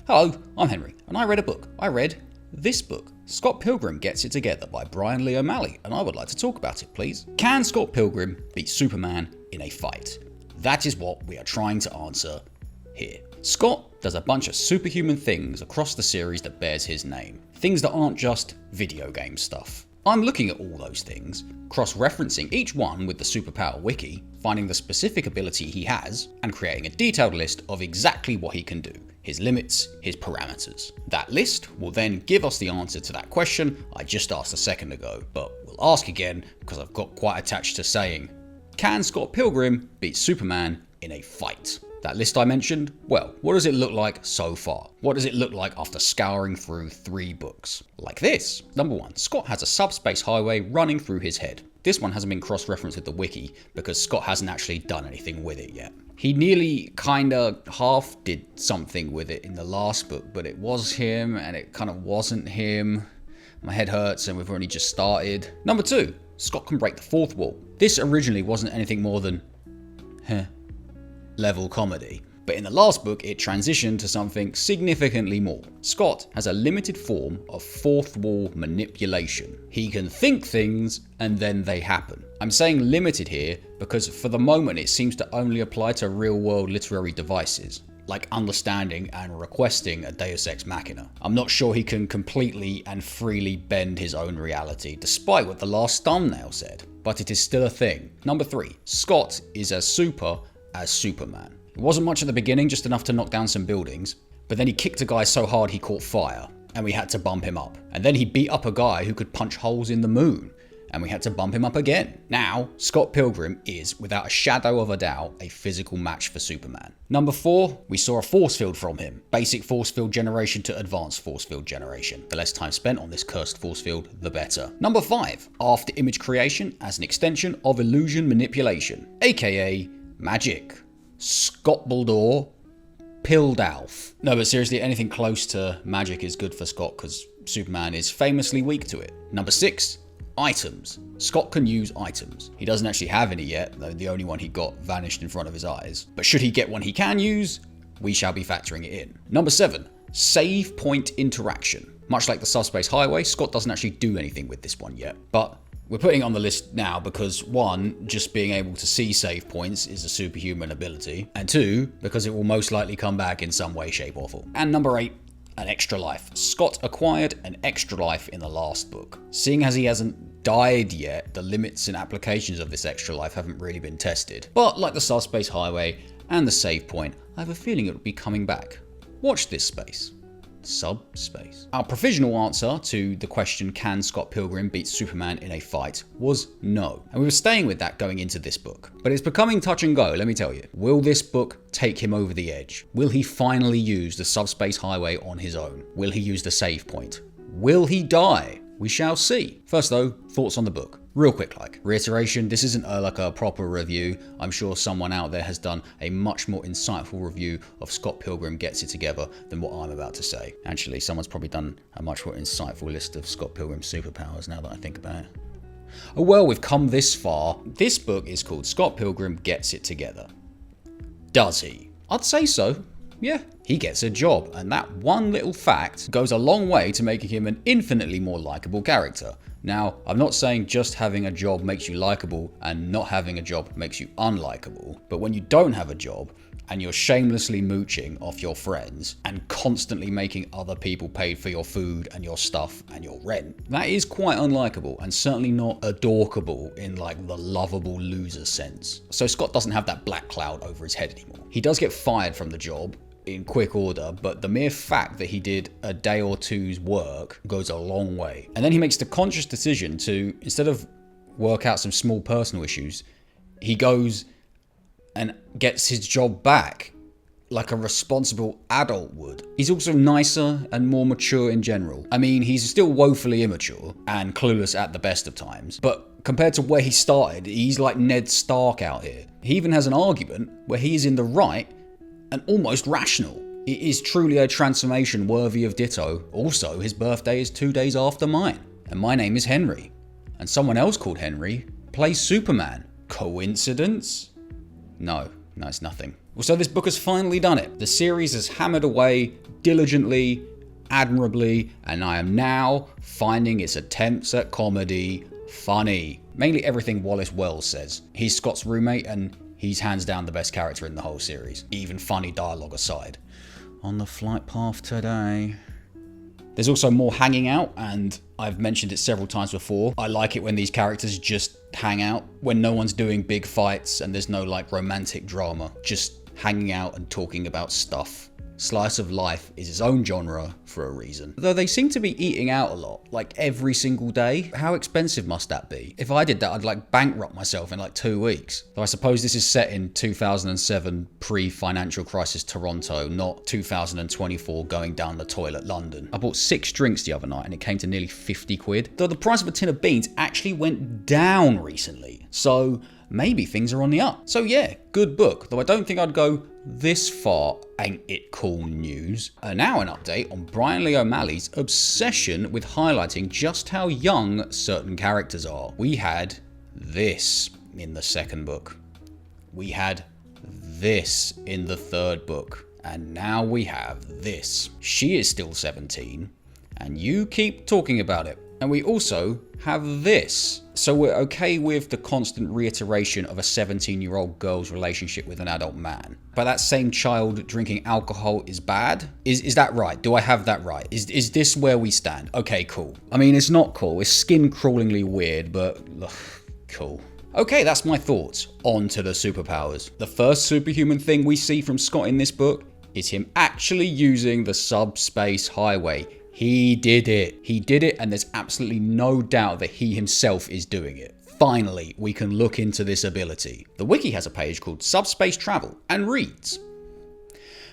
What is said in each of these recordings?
Hello, I'm Henry, and I read a book. I read this book, Scott Pilgrim Gets It Together by Brian Lee O'Malley, and I would like to talk about it, please. Can Scott Pilgrim beat Superman in a fight? That is what we are trying to answer here. Scott does a bunch of superhuman things across the series that bears his name. Things that aren't just video game stuff. I'm looking at all those things, cross-referencing each one with the Superpower Wiki, finding the specific ability he has, and creating a detailed list of exactly what he can do, his limits, his parameters. That list will then give us the answer to that question I just asked a second ago, but we'll ask again because I've got quite attached to saying, can Scott Pilgrim beat Superman in a fight? That list I mentioned, well, what does it look like so far? What does it look like after scouring through 3 books? Like this. Number 1, Scott has a subspace highway running through his head. This one hasn't been cross-referenced with the wiki because Scott hasn't actually done anything with it yet. He nearly kinda half did something with it in the last book, but it was him and it kind of wasn't him. My head hurts and we've only just started. Number 2, Scott can break the 4th wall. This originally wasn't anything more than level comedy, but in the last book it transitioned to something significantly more. Scott has a limited form of 4th wall manipulation. He can think things and then they happen. I'm saying limited here because for the moment it seems to only apply to real world literary devices, like understanding and requesting a Deus Ex Machina. I'm not sure he can completely and freely bend his own reality, despite what the last thumbnail said, but it is still a thing. Number 3, Scott is as super as Superman. It wasn't much at the beginning, just enough to knock down some buildings, but then he kicked a guy so hard he caught fire, and we had to bump him up. And then he beat up a guy who could punch holes in the moon, and we had to bump him up again. Now, Scott Pilgrim is, without a shadow of a doubt, a physical match for Superman. Number 4, we saw a force field from him. Basic force field generation to advanced force field generation. The less time spent on this cursed force field, the better. Number 5, after image creation as an extension of illusion manipulation, aka magic. Scott Baldor Pildalf. No, but seriously, anything close to magic is good for Scott because Superman is famously weak to it. Number 6, items. Scott can use items. He doesn't actually have any yet, though the only one he got vanished in front of his eyes. But should he get one he can use, we shall be factoring it in. Number 7, save point interaction. Much like the subspace highway, Scott doesn't actually do anything with this one yet, but we're putting it on the list now because 1, just being able to see save points is a superhuman ability, and 2, because it will most likely come back in some way, shape or form. And number 8, an extra life. Scott acquired an extra life in the last book. Seeing as he hasn't died yet, the limits and applications of this extra life haven't really been tested. But like the subspace highway and the save point, I have a feeling it will be coming back. Watch this space. Subspace. Our provisional answer to the question, can Scott Pilgrim beat Superman in a fight, was no. And we were staying with that going into this book. But it's becoming touch and go, let me tell you. Will this book take him over the edge? Will he finally use the subspace highway on his own? Will he use the save point? Will he die? We shall see. First though, thoughts on the book. Real quick, reiteration, this isn't like a proper review. I'm sure someone out there has done a much more insightful review of Scott Pilgrim Gets It Together than what I'm about to say. Actually, someone's probably done a much more insightful list of Scott Pilgrim's superpowers now that I think about it. Oh well, we've come this far. This book is called Scott Pilgrim Gets It Together. Does he? I'd say so. Yeah, he gets a job, and that one little fact goes a long way to making him an infinitely more likable character. Now, I'm not saying just having a job makes you likable and not having a job makes you unlikable, but when you don't have a job and you're shamelessly mooching off your friends and constantly making other people pay for your food and your stuff and your rent, that is quite unlikable and certainly not adorkable in like the lovable loser sense. So Scott doesn't have that black cloud over his head anymore. He does get fired from the job in quick order, but the mere fact that he did a day or two's work goes a long way. And then he makes the conscious decision to, instead of work out some small personal issues, he goes and gets his job back like a responsible adult would. He's also nicer and more mature in general. I mean, he's still woefully immature and clueless at the best of times, but compared to where he started, he's like Ned Stark out here. He even has an argument where he is in the right and almost rational. It is truly a transformation worthy of Ditto. Also, his birthday is 2 days after mine. And my name is Henry. And someone else called Henry plays Superman. Coincidence? No, it's nothing. So this book has finally done it. The series has hammered away diligently, admirably, and I am now finding its attempts at comedy funny. Mainly everything Wallace Wells says. He's Scott's roommate and he's hands down the best character in the whole series, even funny dialogue aside. On the flight path today. There's also more hanging out, and I've mentioned it several times before. I like it when these characters just hang out, when no one's doing big fights and there's no like romantic drama, just hanging out and talking about stuff. Slice of life is its own genre for a reason. Though they seem to be eating out a lot, like every single day. How expensive must that be? If I did that, I'd like bankrupt myself in like 2 weeks. Though I suppose this is set in 2007 pre-financial crisis Toronto, not 2024 going down the toilet London. I bought 6 drinks the other night and it came to nearly 50 quid. Though the price of a tin of beans actually went down recently. So maybe things are on the up. So yeah, good book. Though I don't think I'd go this far. Ain't it cool news? Now an update on Brian Lee O'Malley's obsession with highlighting just how young certain characters are. We had this in the second book. We had this in the third book. And now we have this. She is still 17 and you keep talking about it. And we also have this. So we're okay with the constant reiteration of a 17-year-old girl's relationship with an adult man. But that same child drinking alcohol is bad? Is that right? Do I have that right? Is this where we stand? Okay, cool. I mean, it's not cool. It's skin-crawlingly weird, but ugh, cool. Okay, that's my thoughts. On to the superpowers. The first superhuman thing we see from Scott in this book is him actually using the subspace highway. He did it. He did it, and there's absolutely no doubt that he himself is doing it. Finally, we can look into this ability. The wiki has a page called Subspace Travel and reads,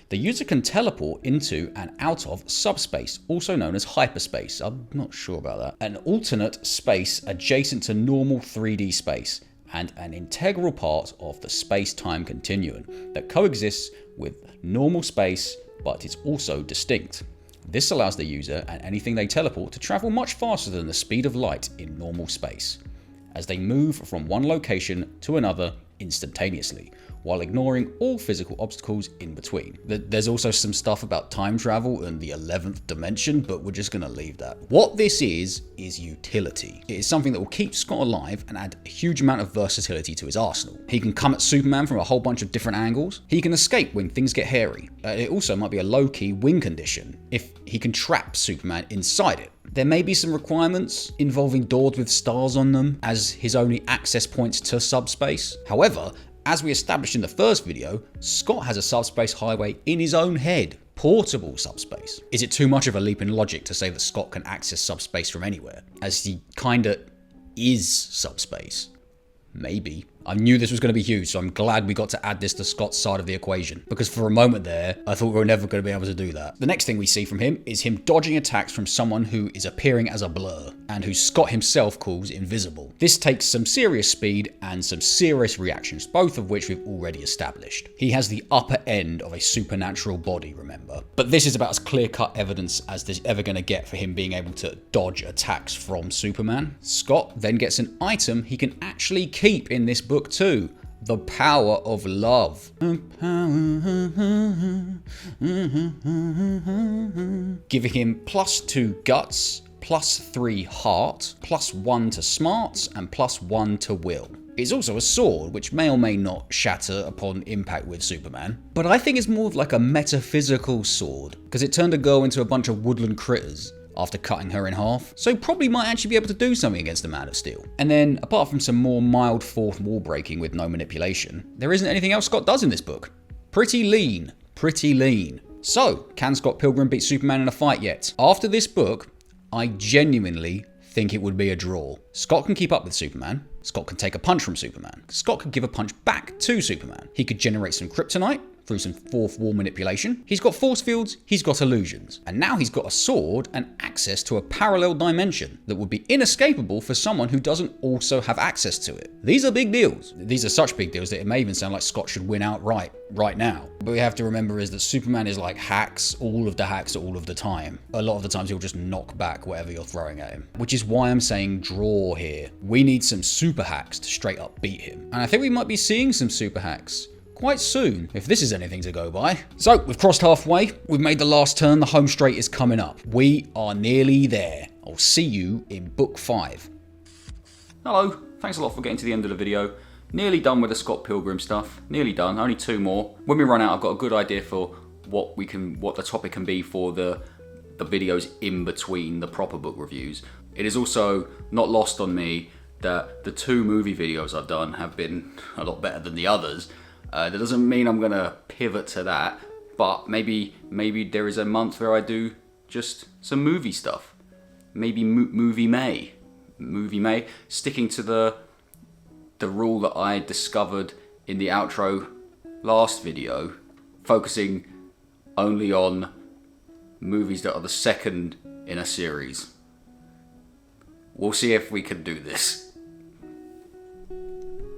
the user can teleport into and out of subspace, also known as hyperspace. I'm not sure about that. An alternate space adjacent to normal 3D space and an integral part of the space-time continuum that coexists with normal space, but is also distinct. This allows the user and anything they teleport to travel much faster than the speed of light in normal space, as they move from one location to another instantaneously, while ignoring all physical obstacles in between. There's also some stuff about time travel and the 11th dimension, but we're just going to leave that. What this is utility. It is something that will keep Scott alive and add a huge amount of versatility to his arsenal. He can come at Superman from a whole bunch of different angles. He can escape when things get hairy. It also might be a low-key win condition if he can trap Superman inside it. There may be some requirements involving doors with stars on them as his only access points to subspace. However, as we established in the first video, Scott has a subspace highway in his own head. Portable subspace. Is it too much of a leap in logic to say that Scott can access subspace from anywhere, as he kinda is subspace? Maybe. I knew this was going to be huge, so I'm glad we got to add this to Scott's side of the equation. Because for a moment there, I thought we were never going to be able to do that. The next thing we see from him is him dodging attacks from someone who is appearing as a blur, and who Scott himself calls invisible. This takes some serious speed and some serious reactions, both of which we've already established. He has the upper end of a supernatural body, remember? But this is about as clear-cut evidence as there's ever going to get for him being able to dodge attacks from Superman. Scott then gets an item he can actually keep in this book too. The power of love. Giving him +2 guts, +3 heart, +1 to smarts, and +1 to will. It's also a sword, which may or may not shatter upon impact with Superman. But I think it's more of like a metaphysical sword, because it turned a girl into a bunch of woodland critters after cutting her in half, so probably might actually be able to do something against the Man of Steel. And then, apart from some more mild fourth wall breaking with no manipulation, there isn't anything else Scott does in this book. Pretty lean. Pretty lean. So, can Scott Pilgrim beat Superman in a fight yet? After this book, I genuinely think it would be a draw. Scott can keep up with Superman. Scott can take a punch from Superman. Scott could give a punch back to Superman. He could generate some kryptonite through some fourth wall manipulation. He's got force fields, he's got illusions. And now he's got a sword and access to a parallel dimension that would be inescapable for someone who doesn't also have access to it. These are big deals. These are such big deals that it may even sound like Scott should win outright right now. But we have to remember is that Superman is like hacks, all of the hacks all of the time. A lot of the times he'll just knock back whatever you're throwing at him. Which is why I'm saying draw here. We need some super hacks to straight up beat him. And I think we might be seeing some super hacks quite soon, if this is anything to go by. So, we've crossed halfway, we've made the last turn, the home straight is coming up. We are nearly there. I'll see you in book 5. Hello, thanks a lot for getting to the end of the video. Nearly done with the Scott Pilgrim stuff. Nearly done, only 2 more. When we run out, I've got a good idea for what the topic can be for the videos in between the proper book reviews. It is also not lost on me that the 2 movie videos I've done have been a lot better than the others. That doesn't mean I'm gonna pivot to that, but maybe there is a month where I do just some movie stuff. Maybe movie May, sticking to the rule that I discovered in the outro last video, focusing only on movies that are the second in a series. We'll see if we can do this.